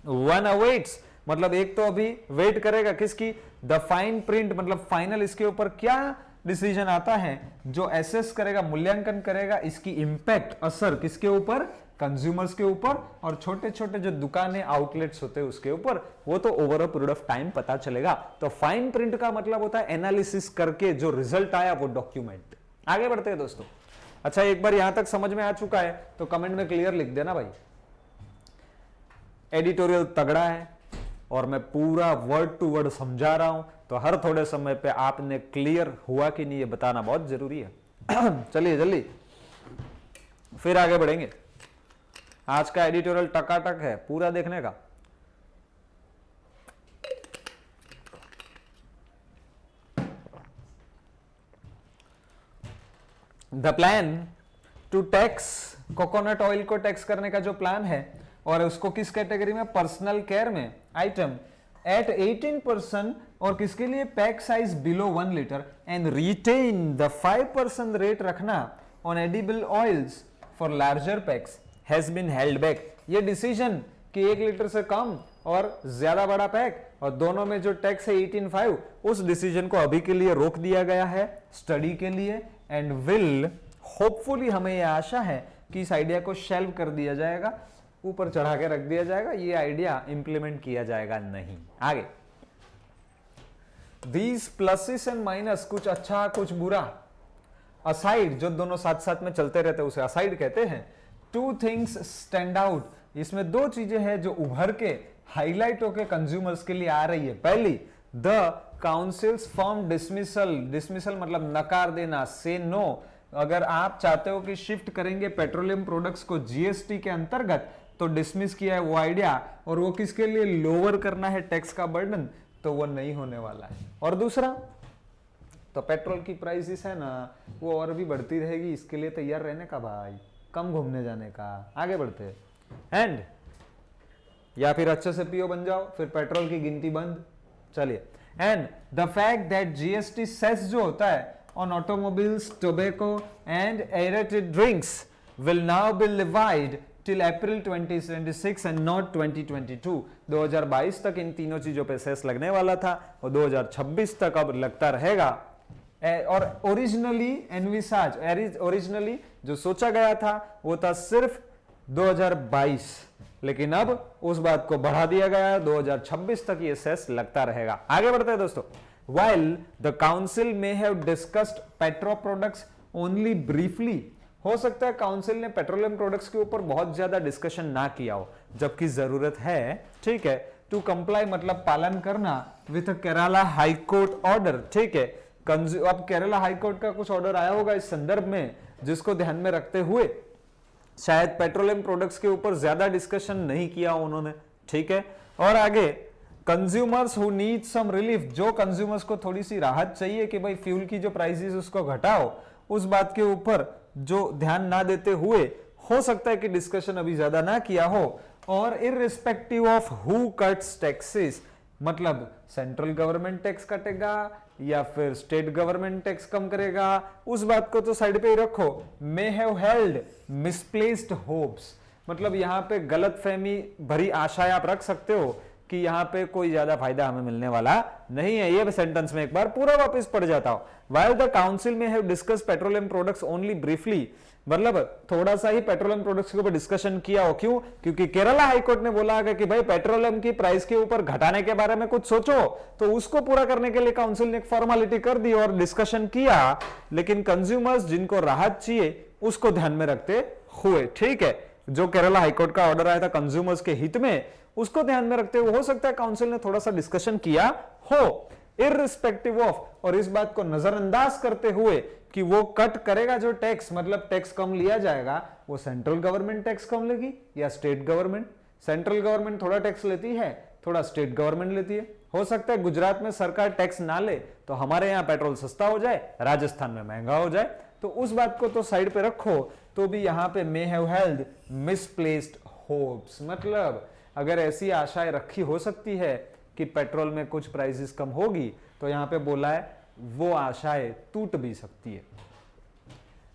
वन अवेट्स, मतलब एक तो अभी वेट करेगा किसकी, द फाइन प्रिंट, मतलब फाइनल इसके ऊपर क्या डिसीजन आता है, जो एसेस करेगा, मूल्यांकन करेगा इसकी इंपैक्ट, असर किसके ऊपर, कंज्यूमर्स के ऊपर, और छोटे छोटे जो दुकानें आउटलेट्स होते हैं उसके ऊपर। वो तो over a period of time पता चलेगा। तो फाइन प्रिंट का मतलब होता है एनालिसिस करके जो रिजल्ट आया वो डॉक्यूमेंट। आगे बढ़ते हैं दोस्तों। अच्छा, एक बार यहां तक समझ में आ चुका है तो कमेंट में क्लियर लिख देना भाई। एडिटोरियल तगड़ा है और मैं पूरा वर्ड टू वर्ड समझा रहा हूं, तो हर थोड़े समय पे आपने क्लियर हुआ कि नहीं ये बताना बहुत जरूरी है। चलिए जल्दी फिर आगे बढ़ेंगे। आज का एडिटोरियल टकाटक है, पूरा देखने का। The plan to tax coconut oil को टैक्स करने का जो प्लान है, और उसको किस कैटेगरी में, पर्सनल केयर में आइटम एट 18%, और किसके लिए, pack size below 1 litre, and retain the 5% rate रखना on edible oils for larger packs has been held back. ये डिसीजन कि 1 लीटर से कम और ज्यादा बड़ा पैक और दोनों में जो टैक्स है 18.5, उस डिसीजन को अभी के लिए रोक दिया गया है स्टडी के लिए, एंड विल होपफुली, हमें यह आशा है कि इस आइडिया को शेल्व कर दिया जाएगा, ऊपर चढ़ा के रख दिया जाएगा, ये आइडिया इंप्लीमेंट किया जाएगा नहीं। आगे, दीज प्लसेस एंड माइनस, कुछ अच्छा कुछ बुरा, असाइड, जो दोनों साथ साथ में चलते रहते हैं उसे असाइड कहते हैं। टू थिंग्स स्टैंड आउट, इसमें दो चीजें हैं जो उभर के हाईलाइट होकर कंज्यूमर्स के लिए आ रही है। पहली, the councils firm dismissal, dismissal मतलब नकार देना, से नो। अगर आप चाहते हो कि शिफ्ट करेंगे पेट्रोलियम प्रोडक्ट्स को जीएसटी के अंतर्गत, तो डिसमिस किया है वो आइडिया, और वो किसके लिए, लोअर करना है टैक्स का बर्डन, तो वो नहीं होने वाला है। और दूसरा, तो पेट्रोल की प्राइसेस है ना, वो और भी बढ़ती रहेगी, इसके लिए तैयार रहने का भाई, कम घूमने जाने का। आगे बढ़ते हैं। एंड, या फिर अच्छे से पीओ बन जाओ, फिर पेट्रोल की गिनती बंद। चलिए, and the fact that GST cess जो होता है on automobiles, tobacco and aerated drinks will now be levied till April 2026 and not 2022। 2022 तक इन तीनों चीजों पे सेस लगने वाला था और 2026 तक अब लगता रहेगा। और ओरिजिनली एनविसाज, ओरिजिनली जो सोचा गया था वो था सिर्फ 2022, लेकिन अब उस बात को बढ़ा दिया गया, 2026 तक ये सेस लगता रहेगा। आगे बढ़ते हैं दोस्तों। While the council may have discussed petro products only briefly, हो सकता है काउंसिल ने पेट्रोलियम प्रोडक्ट्स के ऊपर बहुत ज्यादा डिस्कशन ना किया हो, जबकि जरूरत है, ठीक है, टू कंप्लाई मतलब पालन करना with Kerala high court order, ठीक है। अब केरला हाई कोर्ट का कुछ ऑर्डर आया होगा इस संदर्भ में, जिसको ध्यान में रखते हुए शायद पेट्रोलियम प्रोडक्ट्स के ऊपर ज्यादा डिस्कशन नहीं किया उन्होंने, ठीक है। और आगे, consumers who need some relief, जो कंज्यूमर्स को थोड़ी सी राहत चाहिए कि भाई फ्यूल की जो प्राइसेस उसको घटाओ, उस बात के ऊपर जो ध्यान ना देते हुए हो सकता है कि डिस्कशन अभी ज्यादा ना किया हो। और irrespective of who cuts taxes, मतलब सेंट्रल गवर्नमेंट टैक्स काटेगा या फिर स्टेट गवर्नमेंट टैक्स कम करेगा, उस बात को तो साइड पे ही रखो। May have held misplaced hopes, मतलब यहां पे गलतफहमी भरी आशाएं आप रख सकते हो कि यहां पे कोई ज्यादा फायदा हमें मिलने वाला नहीं है। ये सेंटेंस में एक बार पूरा वापस पढ़ जाता हूं। While the council may have discussed petroleum products only briefly, मतलब थोड़ा सा ही पेट्रोलियम प्रोडक्ट्स के ऊपर डिस्कशन किया हो। क्यों? क्योंकि केरला हाईकोर्ट ने बोला है कि भाई पेट्रोलियम की प्राइस के ऊपर घटाने के बारे में कुछ सोचो, तो उसको पूरा करने के लिए काउंसिल ने एक फॉर्मेलिटी कर दी और डिस्कशन किया, लेकिन कंज्यूमर्स जिनको राहत चाहिए उसको ध्यान में रखते हुए, ठीक है, जो केरला हाईकोर्ट का ऑर्डर आया था कंज्यूमर्स के हित में, उसको ध्यान में रखते हुए हो सकता है काउंसिल ने थोड़ा सा डिस्कशन किया हो। इररिस्पेक्टिव ऑफ, और इस बात को नजरअंदाज करते हुए कि वो कट करेगा जो टैक्स, मतलब टैक्स कम लिया जाएगा, वो सेंट्रल गवर्नमेंट टैक्स कम लेगी या स्टेट गवर्नमेंट। सेंट्रल गवर्नमेंट थोड़ा टैक्स लेती है, थोड़ा स्टेट गवर्नमेंट लेती है। हो सकता है गुजरात में सरकार टैक्स ना ले तो हमारे यहां पेट्रोल सस्ता हो जाए, राजस्थान में महंगा हो जाए। तो उस बात को तो साइड पे रखो, तो भी यहां पे may have held misplaced hopes, मतलब अगर ऐसी आशाएं रखी हो सकती है कि पेट्रोल में कुछ प्राइसेस कम होगी, तो यहां पे बोला है वो आशाएं टूट भी सकती है।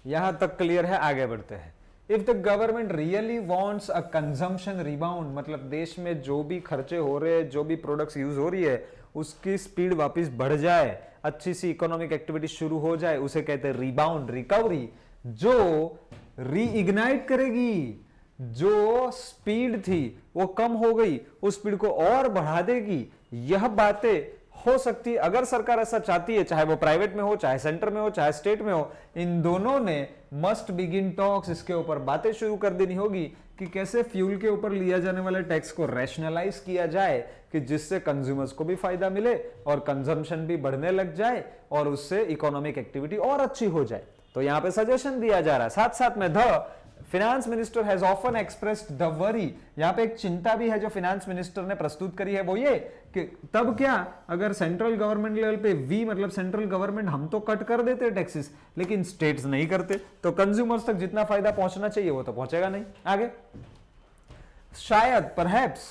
यहां तक क्लियर है, आगे बढ़ते हैं। If the government really wants a consumption rebound, मतलब देश में जो भी खर्चे हो रहे हैं, जो भी प्रोडक्ट्स यूज हो रही है, उसकी स्पीड वापस बढ़ जाए, अच्छी सी इकोनॉमिक एक्टिविटी शुरू हो जाए, उसे कहते हैं रिबाउंड, रिकवरी, जो रीइग्नाइट करेगी। जो स्पीड थी वो कम हो गई, उस स्पीड को और बढ़ा देगी। यह बातें हो सकती है अगर सरकार ऐसा चाहती है, चाहे वो प्राइवेट में हो, चाहे सेंटर में हो, चाहे स्टेट में हो, इन दोनों ने मस्ट बिगिन टॉक्स, इसके ऊपर बातें शुरू कर देनी होगी कि कैसे फ्यूल के ऊपर लिया जाने वाले टैक्स को रैशनलाइज किया जाए कि जिससे कंज्यूमर्स को भी फायदा मिले और कंजम्पशन भी बढ़ने लग जाए और उससे इकोनॉमिक एक्टिविटी और अच्छी हो जाए। तो यहां पे सजेशन दिया जा रहा है। साथ साथ में the finance minister has often expressed the worry, यहां पे एक चिंता भी है जो फिनेंस मिनिस्टर ने प्रस्तुत करी है, वो ये कि तब क्या अगर सेंट्रल गवर्नमेंट लेवल पे वी, मतलब सेंट्रल गवर्नमेंट, हम तो कट कर देते टैक्सेस, लेकिन स्टेट्स नहीं करते, तो कंज्यूमर्स तक जितना फायदा पहुंचना चाहिए वो तो पहुंचेगा नहीं। आगे शायद परहैप्स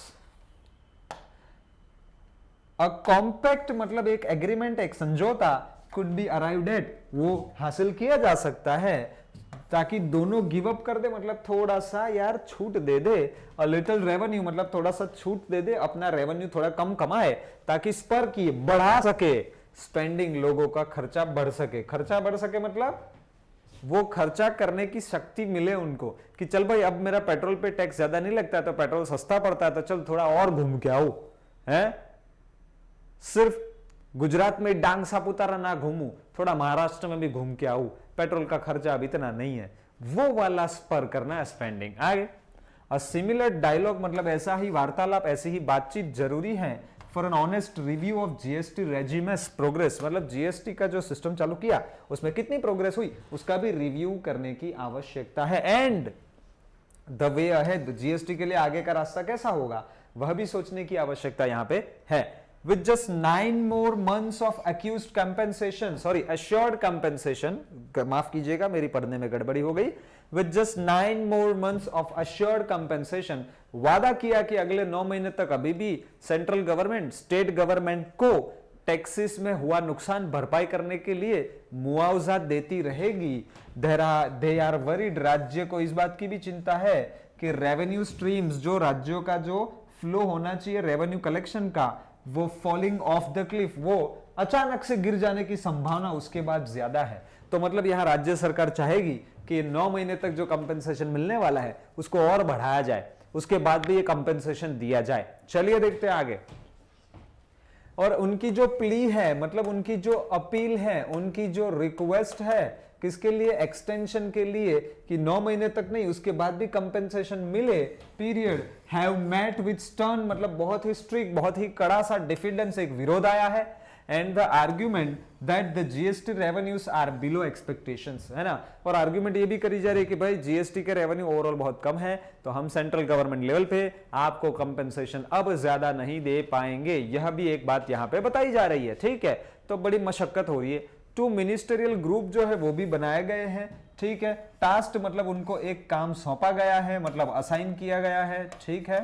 अ कॉम्पैक्ट, मतलब एक एग्रीमेंट, एक समझौता, कुड बी अराइव्ड एट, वो हासिल किया जा सकता है ताकि दोनों गिव अप कर दे, मतलब थोड़ा सा यार छूट दे दे, अ लिटिल रेवेन्यू, मतलब थोड़ा सा छूट दे दे, अपना रेवेन्यू थोड़ा कम कमाए ताकि स्पर की बढ़ा सके स्पेंडिंग, लोगों का खर्चा बढ़ सके। खर्चा बढ़ सके मतलब वो खर्चा करने की शक्ति मिले उनको कि चल भाई अब मेरा पेट्रोल पे टैक्स ज्यादा नहीं लगता, तो पेट्रोल सस्ता पड़ता है, तो चल थोड़ा और घूम के आओ, है सिर्फ गुजरात में डांग सापुतारा ना घूमू, थोड़ा महाराष्ट्र में भी घूम के आऊं, पेट्रोल का खर्चा अब इतना नहीं है, वो वाला स्पर करना है स्पेंडिंग। आगे अ सिमिलर डायलॉग, मतलब ऐसा ही वार्तालाप, ऐसी ही बातचीत जरूरी है for an honest review of GST regimes progress, मतलब जीएसटी का जो सिस्टम चालू किया उसमें कितनी प्रोग्रेस हुई उसका भी रिव्यू करने की आवश्यकता है। And the way ahead, GST के लिए आगे का रास्ता कैसा होगा वह भी सोचने की आवश्यकता यहां पे है। With just 9 more months of accused compensation, sorry, assured compensation, माफ कीजिएगा मेरी पढ़ने में गड़बड़ी हो गई। With just 9 more months of assured compensation, वादा किया कि अगले 9 महीने तक अभी भी सेंट्रल गवर्नमेंट स्टेट गवर्नमेंट को टैक्सेस में हुआ नुकसान भरपाई करने के लिए मुआवजा देती रहेगी। दे आर वरीड, राज्य को इस बात की भी चिंता है कि रेवेन्यू स्ट्रीम्स, जो राज्यों का जो फ्लो होना चाहिए रेवेन्यू कलेक्शन का, वो फॉलिंग ऑफ द क्लिफ, वो अचानक से गिर जाने की संभावना उसके बाद ज्यादा है। तो मतलब यहां राज्य सरकार चाहेगी कि 9 महीने तक जो कंपेंसेशन मिलने वाला है उसको और बढ़ाया जाए, उसके बाद भी ये कंपेंसेशन दिया जाए। चलिए देखते हैं आगे। और उनकी जो प्ली है, मतलब उनकी जो अपील है, उनकी जो रिक्वेस्ट है, किसके लिए, एक्सटेंशन के लिए, कि 9 महीने तक नहीं उसके बाद भी कंपेंसेशन मिले, period, have met with stern, मतलब बहुत ही स्ट्रिक्ट, बहुत ही कड़ा सा डिफिडेंस, एक विरोध आया है। And the argument that the GST revenues are below expectations, है ना, और आर्ग्यूमेंट ये भी करी जा रही है कि भाई जीएसटी के रेवेन्यू ओवरऑल बहुत कम है, तो हम सेंट्रल गवर्नमेंट लेवल पे आपको कंपेंसेशन अब ज्यादा नहीं दे पाएंगे। यह भी एक बात यहां पे बताई जा रही है, ठीक है। तो बड़ी मशक्कत हो रही है। 2 मिनिस्टरियल ग्रुप जो है वो भी बनाए गए हैं, ठीक है। टास्क मतलब उनको एक काम सौंपा गया है, मतलब असाइन किया गया है, ठीक है।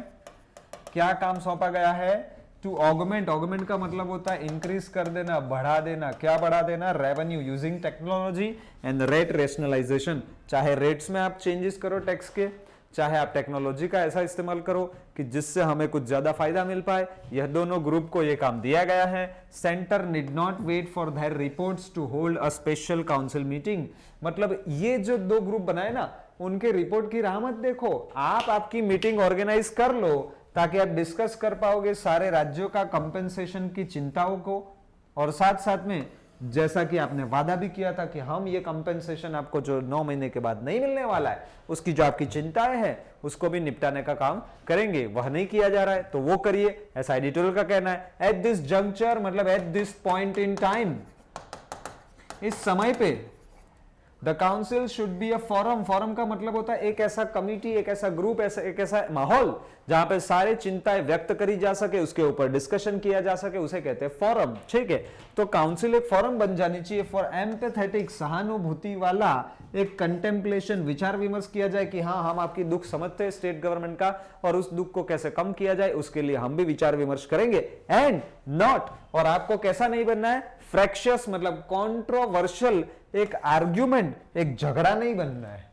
क्या काम सौंपा गया है, टू ऑगमेंट, ऑगमेंट का मतलब होता है इंक्रीज कर देना, बढ़ा देना। क्या बढ़ा देना, revenue using technology and rate rationalisation. चाहे रेट्स में आप चेंजेस करो टैक्स के, चाहे आप टेक्नोलॉजी का ऐसा इस्तेमाल करो कि जिससे हमें कुछ ज्यादा फायदा मिल पाए, यह दोनों ग्रुप को यह काम दिया गया है। Centre need not wait for their reports to hold a special council meeting, मतलब ये जो 2 ग्रुप बनाए ना, उनके रिपोर्ट की राह मत देखो, आप आपकी मीटिंग ऑर्गेनाइज कर लो ताकि आप डिस्कस कर पाओगे सारे राज्यों का कंपेंसेशन की चिंताओं को, और साथ साथ में जैसा कि आपने वादा भी किया था कि हम ये कंपेंसेशन आपको जो 9 महीने के बाद नहीं मिलने वाला है, उसकी जो आपकी चिंताएं हैं उसको भी निपटाने का काम करेंगे, वह नहीं किया जा रहा है तो वो करिए, ऐसा एडिटोरियल का कहना है। एट दिस जंक्चर मतलब at this point in time, इस समय पे the council should be a forum, forum का मतलब होता है एक ऐसा कमिटी, एक ऐसा ग्रुप, एक ऐसा माहौल जहां पे सारे चिंताएं व्यक्त करी जा सके, उसके ऊपर डिस्कशन किया जा सके, उसे कहते हैं फोरम। ठीक है, तो काउंसिल एक फोरम बन जानी चाहिए फॉर एम्पैथेटिक, सहानुभूति वाला एक कंटेम्पलेशन, विचार विमर्श किया जाए कि हाँ हम आपकी दुख समझते हैं स्टेट गवर्नमेंट का और उस दुख को कैसे कम किया जाए उसके लिए हम भी विचार विमर्श करेंगे। एंड नॉट, और आपको कैसा नहीं बनना है, फ्रैक्शियस मतलब कॉन्ट्रोवर्शियल, एक आर्ग्यूमेंट, एक झगड़ा नहीं बनना है।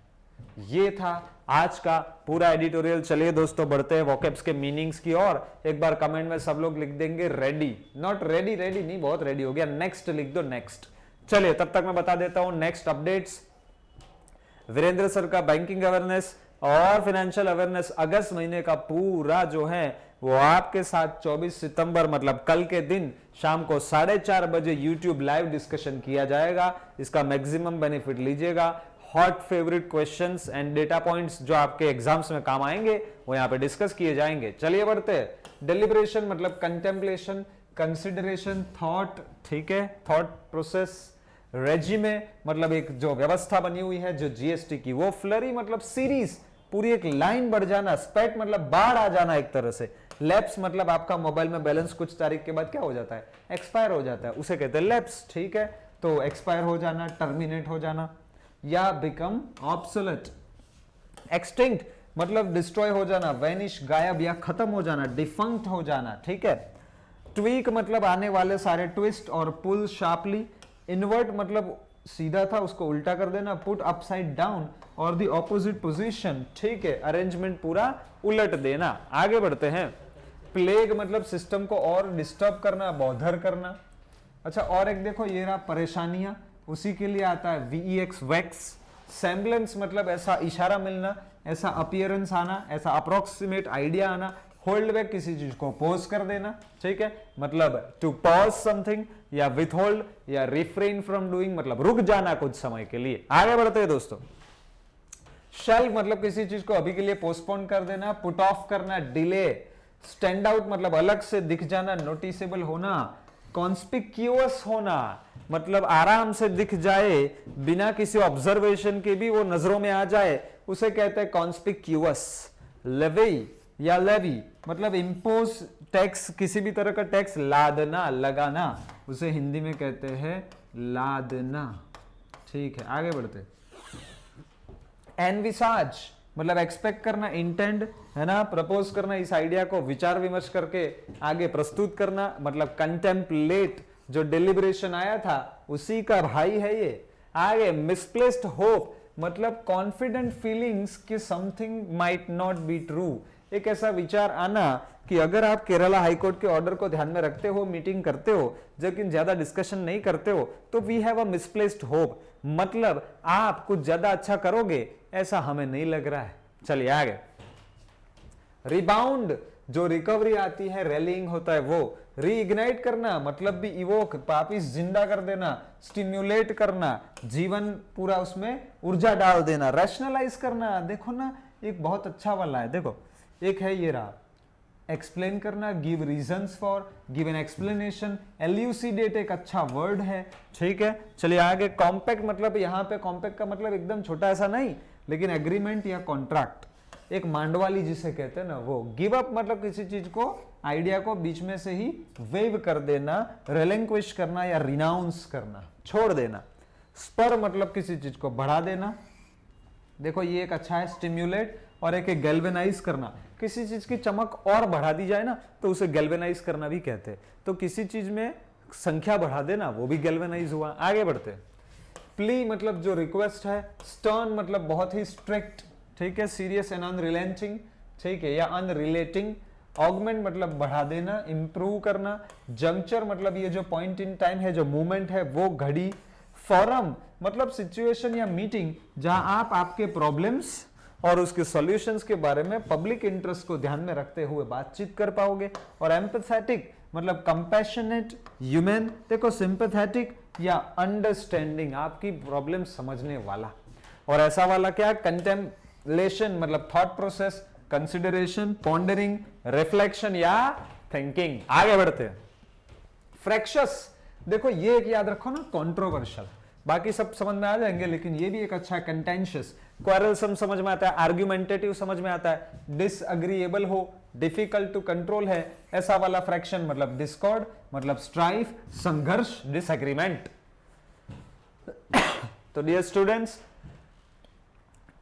ये था आज का पूरा एडिटोरियल। चलिए दोस्तों बढ़ते हैं वोकैब्स के मीनिंग्स की ओर। एक बार कमेंट में सब लोग लिख देंगे रेडी, नॉट रेडी, रेडी नहीं, बहुत रेडी हो गया, नेक्स्ट लिख दो, नेक्स्ट। चलिए तब तक मैं बता देता हूं नेक्स्ट अपडेट्स। वीरेंद्र सर का बैंकिंग अवेयरनेस और फाइनेंशियल अवेयरनेस अगस्त महीने का पूरा जो है वो आपके साथ 24 सितंबर मतलब कल के दिन शाम को 4:30 बजे YouTube लाइव डिस्कशन किया जाएगा। इसका मैक्सिमम बेनिफिट लीजिएगा। Hot favourite questions and data points जो आपके एग्जाम्स में काम आएंगे वो यहाँ पे डिस्कस किए जाएंगे। चलिए बढ़ते हैं। डेलिब्रेशन मतलब कंटेम्पलेशन, कंसिडरेशन, थॉट, ठीक है, थॉट प्रोसेस, रेजिमे मतलब एक जो व्यवस्था बनी हुई है जो जीएसटी की, वो फ्लरी मतलब सीरीज, पूरी एक लाइन बढ़ जाना, स्पेट मतलब बाढ़ आ जाना एक तरह से, लैप्स मतलब आपका मोबाइल में बैलेंस कुछ तारीख के बाद क्या हो जाता है, एक्सपायर हो जाता है, उसे कहते हैं लैप्स। ठीक है, तो एक्सपायर हो जाना, टर्मिनेट हो जाना या बिकम ऑब्सोलेट। एक्सटिंक्ट मतलब डिस्ट्रॉय हो जाना, वैनिश गायब या खत्म हो जाना, डिफंक्ट हो जाना। ठीक है, ट्वीक मतलब आने वाले सारे ट्विस्ट और पुल शार्पली। इन्वर्ट मतलब सीधा था उसको उल्टा कर देना, पुट अपसाइड डाउन और द ऑपोजिट पोजीशन। ठीक है, अरेंजमेंट पूरा उलट देना। आगे बढ़ते हैं। प्लेग मतलब सिस्टम को और डिस्टर्ब करना, बॉधर करना। अच्छा, और एक देखो ये रहा परेशानियां, उसी के लिए आता है VEX वैक्स। सेम्बलेंस मतलब ऐसा इशारा मिलना, ऐसा अपीयरेंस आना, ऐसा अप्रोक्सीमेट आइडिया आना। होल्ड बैक किसी चीज को पोज कर देना। ठीक है, मतलब टू पॉज समथिंग या विथहोल्ड या रिफ्रेन फ्रॉम डूइंग मतलब रुक जाना कुछ समय के लिए। आगे बढ़ते हैं दोस्तों। शेल्फ मतलब किसी चीज को अभी के लिए पोस्टपोन कर देना, पुट ऑफ करना, डिले। स्टैंड आउट मतलब अलग से दिख जाना, नोटिसेबल होना। कॉन्स्पिक्यूअस होना मतलब आराम से दिख जाए, बिना किसी ऑब्जर्वेशन के भी वो नजरों में आ जाए, उसे कहते हैं कॉन्स्पिक्यूअस। लेवी या लेवी मतलब इम्पोज टैक्स, किसी भी तरह का टैक्स लादना, लगाना, उसे हिंदी में कहते हैं लादना। ठीक है, आगे बढ़ते। एनविसाज मतलब एक्सपेक्ट करना, इंटेंड है ना, प्रपोज करना, इस आइडिया को विचार विमर्श करके आगे प्रस्तुत करना, मतलब कंटेम्पलेट, जो डिलिब्रेशन आया था उसी का भाई है ये। आगे मिसप्लेस्ड होप मतलब कॉन्फिडेंट फीलिंग्स कि something might not be true, एक ऐसा विचार आना कि अगर आप केरला हाईकोर्ट के ऑर्डर को ध्यान में रखते हो, मीटिंग करते हो, लेकिन ज्यादा डिस्कशन नहीं करते हो, तो we have a misplaced hope मतलब आप कुछ ज्यादा अच्छा करोगे ऐसा हमें नहीं लग रहा है। चलिए आगे। रिबाउंड जो रिकवरी आती है, रैलिंग होता है वो। रीइग्नाइट करना मतलब भी इवोक, वापिस जिंदा कर देना, स्टिम्युलेट करना, जीवन पूरा उसमें ऊर्जा डाल देना। रैशनलाइज करना, देखो ना एक बहुत अच्छा वाला है, देखो एक है ये रहा, एक्सप्लेन करना, give reasons for, give an explanation. Elucidate एक अच्छा वर्ड है। ठीक है, चलिए आगे। कॉम्पैक्ट मतलब यहाँ पे कॉम्पैक्ट का मतलब एकदम छोटा ऐसा नहीं, लेकिन एग्रीमेंट या कॉन्ट्रैक्ट, एक मांडवाली जिसे कहते हैं ना वो। गिव अप मतलब किसी चीज को, आइडिया को बीच में से ही वेव कर देना, रिलिंक्विश करना या रिनाउंस करना, छोड़ देना। स्पर मतलब किसी चीज को बढ़ा देना, देखो ये एक अच्छा है स्टिम्युलेट, और एक गैल्वेनाइज करना, किसी चीज की चमक और बढ़ा दी जाए ना तो उसे गैल्वेनाइज करना भी कहते हैं। तो किसी चीज में संख्या बढ़ा देना वो भी गैल्वेनाइज हुआ। आगे बढ़ते। प्ली मतलब जो रिक्वेस्ट है। स्टर्न मतलब बहुत ही स्ट्रिक्ट, ठीक है, सीरियस एंड अनरिलेंटिंग, ठीक है, या अनरिलेटिंग। ऑगमेंट मतलब बढ़ा देना, इंप्रूव करना। जंक्चर मतलब ये जो पॉइंट इन टाइम है, जो मूवमेंट है वो घड़ी। फोरम मतलब सिचुएशन या मीटिंग जहां आप आपके प्रॉब्लम्स और उसके सॉल्यूशंस के बारे में पब्लिक इंटरेस्ट को ध्यान में रखते हुए बातचीत कर पाओगे। और एम्पैथेटिक मतलब कंपैशनेट, ह्यूमन। देखो सिंपैथेटिक या अंडरस्टैंडिंग, आपकी प्रॉब्लम समझने वाला। और ऐसा वाला क्या, कंटेम्पलेशन मतलब thought process, consideration, pondering, reflection या थिंकिंग। आगे बढ़ते हैं। फ्रैक्शस, देखो ये एक याद रखो ना, कंट्रोवर्शियल, बाकी सब समझ में आ जाएंगे, लेकिन ये भी एक अच्छा है। कंटेंशियस, क्वेरलसम समझ में आता है, आर्ग्यूमेंटेटिव समझ में आता है, डिसएग्रीएबल हो, डिफिकल्ट टू कंट्रोल है, ऐसा वाला फ्रैक्शन मतलब डिस्कॉर्ड, मतलब स्ट्राइफ, संघर्ष, डिसएग्रीमेंट। तो dear students,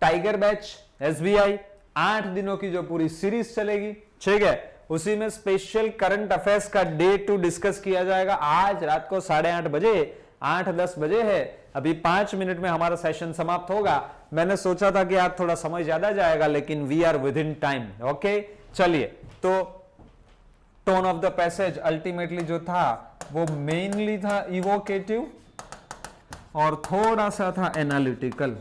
tiger batch SBI 8 दिनों की जो पूरी सीरीज चलेगी, ठीक है, उसी में स्पेशल करंट अफेयर्स का डे 2 डिस्कस किया जाएगा। आज रात को 8:30 बजे, 8-10 बजे है, अभी 5 मिनट में हमारा सेशन समाप्त होगा। मैंने सोचा था कि आज थोड़ा समय ज्यादा जाएगा, लेकिन we are within time. Okay, चलिए, तो tone of the passage ultimately जो था वो मेनली था इवोकेटिव और थोड़ा सा था एनालिटिकल।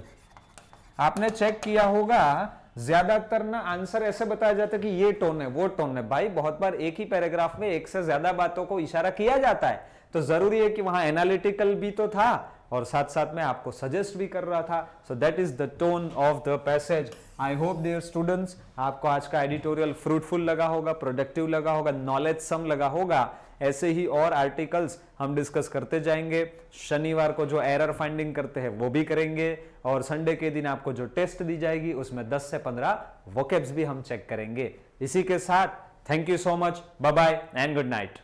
आपने चेक किया होगा, ज्यादातर ना आंसर ऐसे बताया जाता है कि ये टोन है, वो टोन है। भाई बहुत बार एक ही पैराग्राफ में एक से ज्यादा बातों को इशारा किया जाता है, तो जरूरी है कि वहां एनालिटिकल भी तो था और साथ साथ में आपको सजेस्ट भी कर रहा था। So that is the tone of the passage. I hope dear students, आपको आज का एडिटोरियल फ्रूटफुल लगा होगा, प्रोडक्टिव लगा होगा, नॉलेज सम लगा होगा। ऐसे ही और आर्टिकल्स हम डिस्कस करते जाएंगे। शनिवार को जो एरर फाइंडिंग करते हैं वो भी करेंगे, और संडे के दिन आपको जो टेस्ट दी जाएगी उसमें 10 से 15 वोकैब्स भी हम चेक करेंगे। इसी के साथ thank you so much, bye bye and good night.